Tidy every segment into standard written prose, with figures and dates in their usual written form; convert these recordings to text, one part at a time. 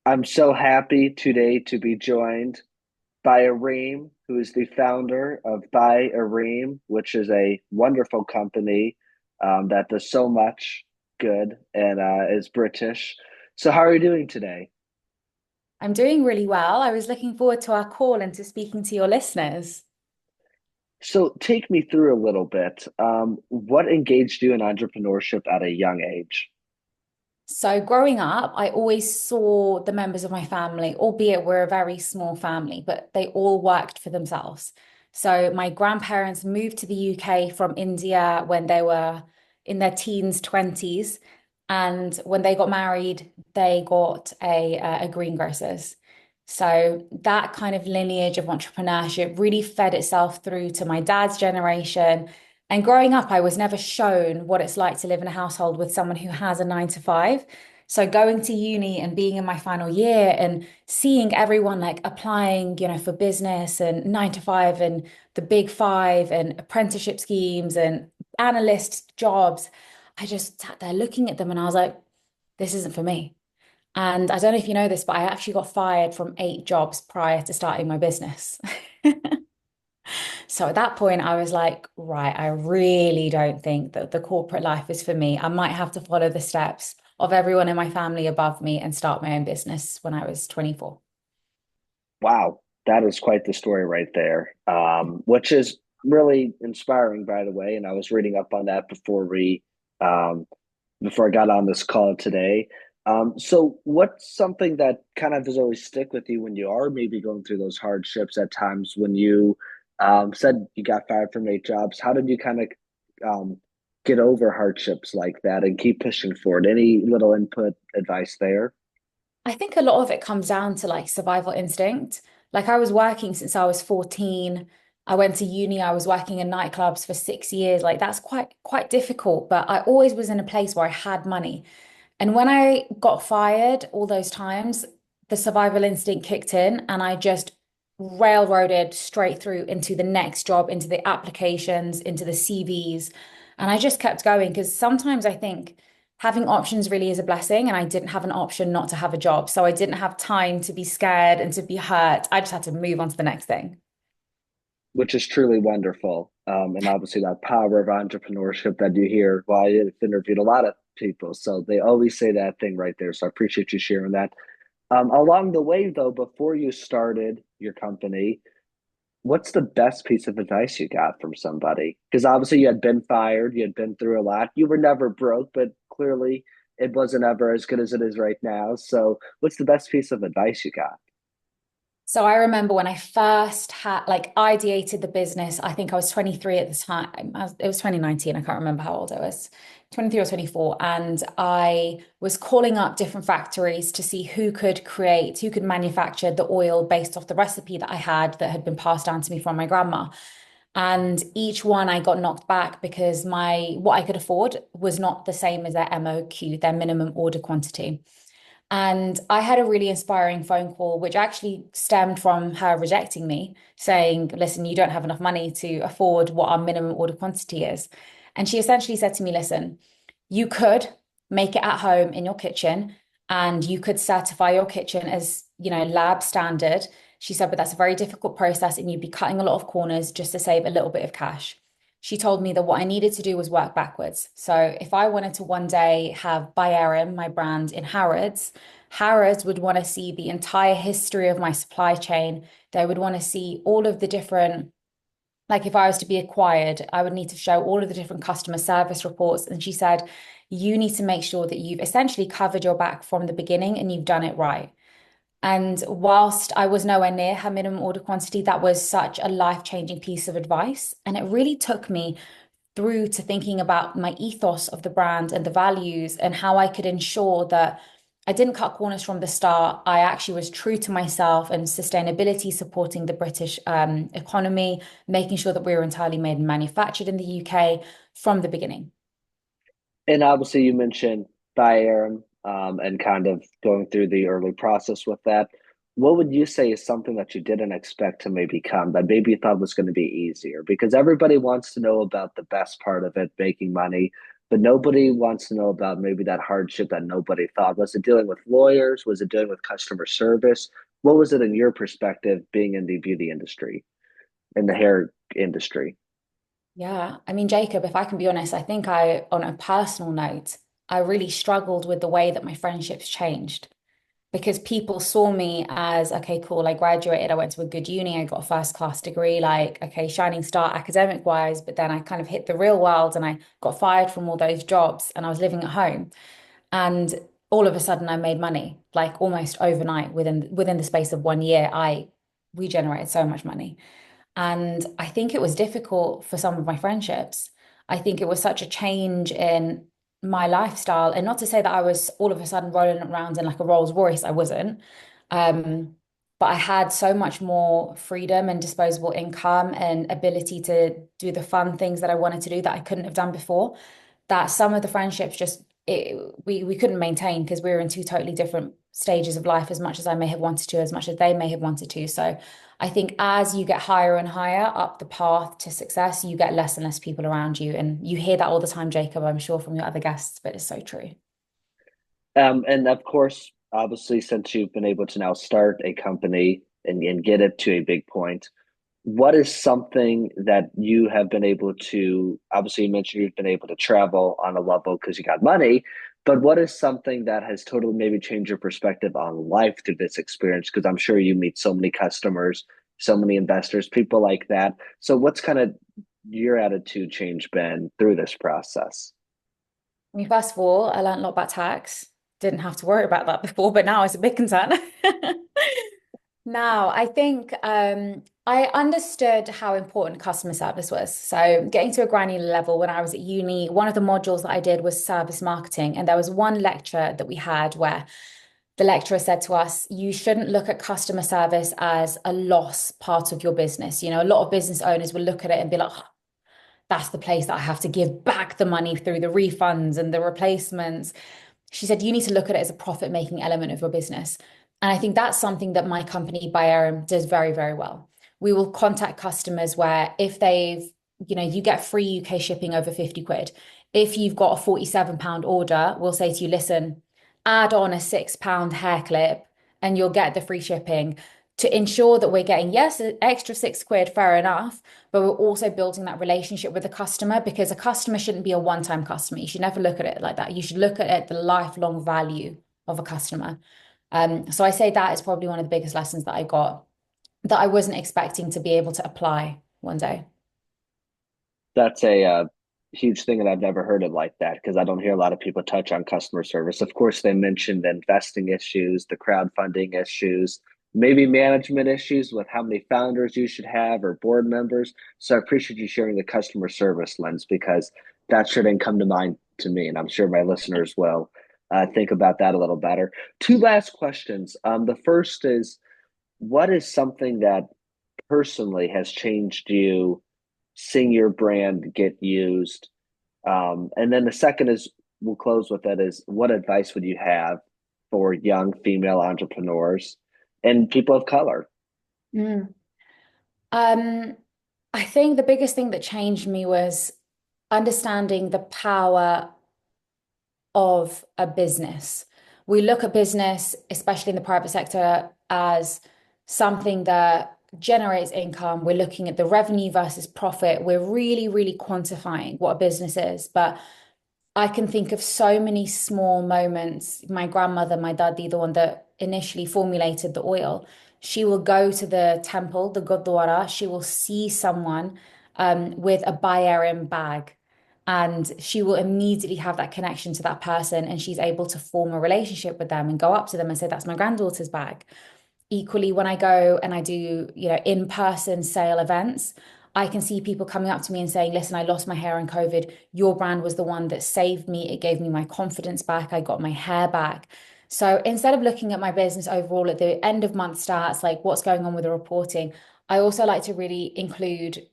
I'm so happy today to be joined by Erim, who is the founder of ByErim, which is a wonderful company that does so much good and is British. So, how are you doing today? I'm doing really well. I was looking forward to our call and to speaking to your listeners. So, take me through a little bit. What engaged you in entrepreneurship at a young age? So, growing up, I always saw the members of my family, albeit we're a very small family, but they all worked for themselves. So, my grandparents moved to the UK from India when they were in their teens, 20s. And when they got married, they got a greengrocer's. So, that kind of lineage of entrepreneurship really fed itself through to my dad's generation. And growing up, I was never shown what it's like to live in a household with someone who has a 9 to 5. So going to uni and being in my final year and seeing everyone like applying, for business and 9 to 5 and the big five and apprenticeship schemes and analyst jobs, I just sat there looking at them and I was like, this isn't for me. And I don't know if you know this, but I actually got fired from 8 jobs prior to starting my business. So at that point, I was like, right, I really don't think that the corporate life is for me. I might have to follow the steps of everyone in my family above me and start my own business when I was 24. Wow, that is quite the story right there, which is really inspiring, by the way. And I was reading up on that um, before I got on this call today. So what's something that kind of has always stick with you when you are maybe going through those hardships at times when you said you got fired from 8 jobs? How did you kind of um, get over hardships like that and keep pushing forward? Any little input advice there? I think a lot of it comes down to like survival instinct. Like I was working since I was 14. I went to uni, I was working in nightclubs for 6 years. Like that's quite difficult, but I always was in a place where I had money. And when I got fired all those times, the survival instinct kicked in and I just railroaded straight through into the next job, into the applications, into the CVs. And I just kept going because sometimes I think having options really is a blessing. And I didn't have an option not to have a job. So I didn't have time to be scared and to be hurt. I just had to move on to the next thing. Which is truly wonderful. And obviously that power of entrepreneurship that you hear. Well, I've interviewed a lot of people, so they always say that thing right there. So I appreciate you sharing that. Along the way, though, before you started your company, what's the best piece of advice you got from somebody? Because obviously you had been fired, you had been through a lot. You were never broke, but clearly it wasn't ever as good as it is right now. So, what's the best piece of advice you got? So I remember when I first had like ideated the business, I think I was 23 at the time. It was 2019. I can't remember how old I was, 23 or 24. And I was calling up different factories to see who could manufacture the oil based off the recipe that I had that had been passed down to me from my grandma. And each one I got knocked back because my what I could afford was not the same as their MOQ, their minimum order quantity. And I had a really inspiring phone call, which actually stemmed from her rejecting me, saying, listen, you don't have enough money to afford what our minimum order quantity is. And she essentially said to me, listen, you could make it at home in your kitchen and you could certify your kitchen as, lab standard. She said, but that's a very difficult process and you'd be cutting a lot of corners just to save a little bit of cash. She told me that what I needed to do was work backwards. So if I wanted to one day have ByErim, my brand in Harrods, Harrods would want to see the entire history of my supply chain. They would want to see all of the different, like if I was to be acquired, I would need to show all of the different customer service reports. And she said, you need to make sure that you've essentially covered your back from the beginning and you've done it right. And whilst I was nowhere near her minimum order quantity, that was such a life-changing piece of advice. And it really took me through to thinking about my ethos of the brand and the values and how I could ensure that I didn't cut corners from the start. I actually was true to myself and sustainability, supporting the British economy, making sure that we were entirely made and manufactured in the UK from the beginning. And obviously, you mentioned ByErim and kind of going through the early process with that. What would you say is something that you didn't expect to maybe come that maybe you thought was going to be easier? Because everybody wants to know about the best part of it, making money. but nobody wants to know about maybe that hardship that nobody thought. Was it dealing with lawyers? Was it dealing with customer service? What was it in your perspective being in the beauty industry, in the hair industry? Yeah. I mean, Jacob, if I can be honest, I think on a personal note, I really struggled with the way that my friendships changed because people saw me as, okay, cool, I graduated, I went to a good uni, I got a first class degree, like, okay, shining star academic wise, but then I kind of hit the real world and I got fired from all those jobs and I was living at home. And all of a sudden I made money, like almost overnight within the space of 1 year, we generated so much money. And I think it was difficult for some of my friendships. I think it was such a change in my lifestyle. And not to say that I was all of a sudden rolling around in like a Rolls Royce, I wasn't. Um, but I had so much more freedom and disposable income and ability to do the fun things that I wanted to do that I couldn't have done before. That some of the friendships we couldn't maintain because we were in two totally different stages of life, as much as I may have wanted to, as much as they may have wanted to. So I think as you get higher and higher up the path to success, you get less and less people around you. And you hear that all the time, Jacob, I'm sure from your other guests, but it's so true. And of course, obviously, since you've been able to now start a company and get it to a big point, what is something that you have been able to, obviously, you mentioned you've been able to travel on a level because you got money, but what is something that has totally maybe changed your perspective on life through this experience? Because I'm sure you meet so many customers, so many investors, people like that. So, what's kind of your attitude change been through this process? I mean, first of all, I learned a lot about tax. Didn't have to worry about that before, but now it's a big concern. Now, I think I understood how important customer service was. So, getting to a granular level when I was at uni, one of the modules that I did was service marketing. And there was one lecture that we had where the lecturer said to us, you shouldn't look at customer service as a loss part of your business. You know, a lot of business owners will look at it and be like, "Oh, that's the place that I have to give back the money through the refunds and the replacements." She said, you need to look at it as a profit making element of your business. And I think that's something that my company, ByErim, does very, very well. We will contact customers where if you get free UK shipping over 50 quid. If you've got a £47 order, we'll say to you, listen, add on a £6 hair clip and you'll get the free shipping to ensure that we're getting, yes, an extra 6 quid, fair enough, but we're also building that relationship with the customer because a customer shouldn't be a one-time customer. You should never look at it like that. You should look at it the lifelong value of a customer. So I say that is probably one of the biggest lessons that I got that I wasn't expecting to be able to apply one day. That's a huge thing, and I've never heard it like that because I don't hear a lot of people touch on customer service. Of course, they mentioned the investing issues, the crowdfunding issues, maybe management issues with how many founders you should have or board members. So I appreciate you sharing the customer service lens because that shouldn't come to mind to me, and I'm sure my listeners will think about that a little better. Two last questions. The first is, what is something that personally has changed you seeing your brand get used? And then the second is, we'll close with that, is what advice would you have for young female entrepreneurs and people of color? Mm. Um, I think the biggest thing that changed me was understanding the power of a business. We look at business, especially in the private sector, as something that generates income. We're looking at the revenue versus profit. We're really, really quantifying what a business is. But I can think of so many small moments. My grandmother, my daddy, the one that initially formulated the oil, she will go to the temple, the Gurdwara, she will see someone with a ByErim bag. And she will immediately have that connection to that person, and she's able to form a relationship with them and go up to them and say, that's my granddaughter's bag. Equally, when I go and I do, in-person sale events, I can see people coming up to me and saying, listen, I lost my hair in COVID. Your brand was the one that saved me. It gave me my confidence back. I got my hair back. So instead of looking at my business overall at the end of month stats, like what's going on with the reporting, I also like to really include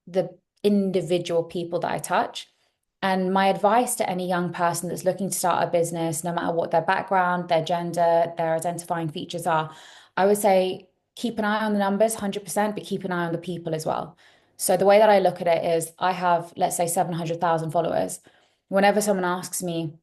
the individual people that I touch. And my advice to any young person that's looking to start a business, no matter what their background, their gender, their identifying features are, I would say keep an eye on the numbers, 100%, but keep an eye on the people as well. So the way that I look at it is I have, let's say, 700,000 followers. whenever someone asks me,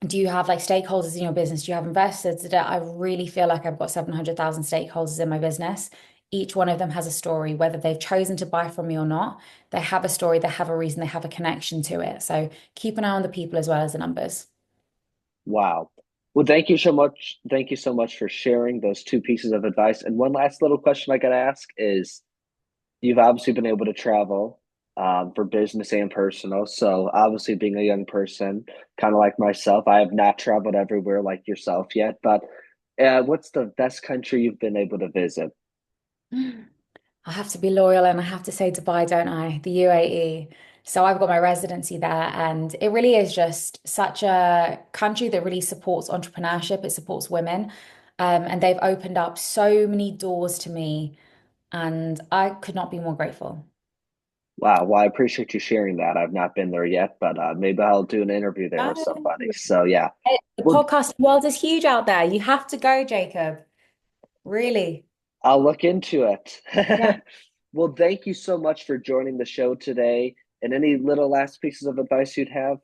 do you have like stakeholders in your business? Do you have investors? I really feel like I've got 700,000 stakeholders in my business. Each one of them has a story, whether they've chosen to buy from me or not. They have a story, they have a reason, they have a connection to it. So keep an eye on the people as well as the numbers. Wow. Well, thank you so much. Thank you so much for sharing those two pieces of advice. And one last little question I got to ask is you've obviously been able to travel for business and personal. So, obviously, being a young person, kind of like myself, I have not traveled everywhere like yourself yet. But what's the best country you've been able to visit? I have to be loyal and I have to say Dubai, don't I? The UAE. So I've got my residency there, and it really is just such a country that really supports entrepreneurship. It supports women. And they've opened up so many doors to me, and I could not be more grateful. Wow. Well, I appreciate you sharing that. I've not been there yet, but maybe I'll do an interview there with Oh. somebody. So, yeah. The Well, podcast world is huge out there. You have to go, Jacob. Really. I'll look into Yeah. it. Well, thank you so much for joining the show today. And any little last pieces of advice you'd have?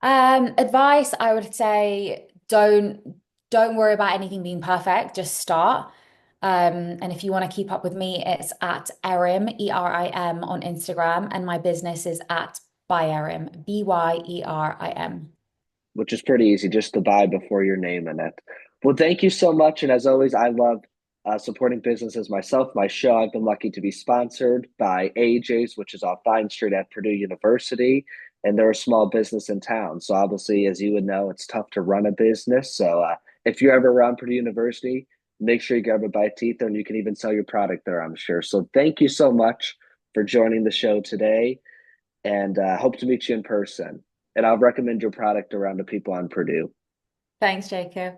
Advice, I would say don't worry about anything being perfect. Just start. And if you want to keep up with me, it's at Erim, Erim on Instagram, and my business is at ByErim, ByErim. Which is pretty easy, just to buy before your name in it. Well, thank you so much. And as always, I love supporting businesses myself. My show, I've been lucky to be sponsored by AJ's, which is off Vine Street at Purdue University. And they're a small business in town. So, obviously, as you would know, it's tough to run a business. So, if you're ever around Purdue University, make sure you grab a bite to eat there and you can even sell your product there, I'm sure. So, thank you so much for joining the show today and hope to meet you in person. And I'll recommend your product around to people on Purdue. Thanks, Jacob.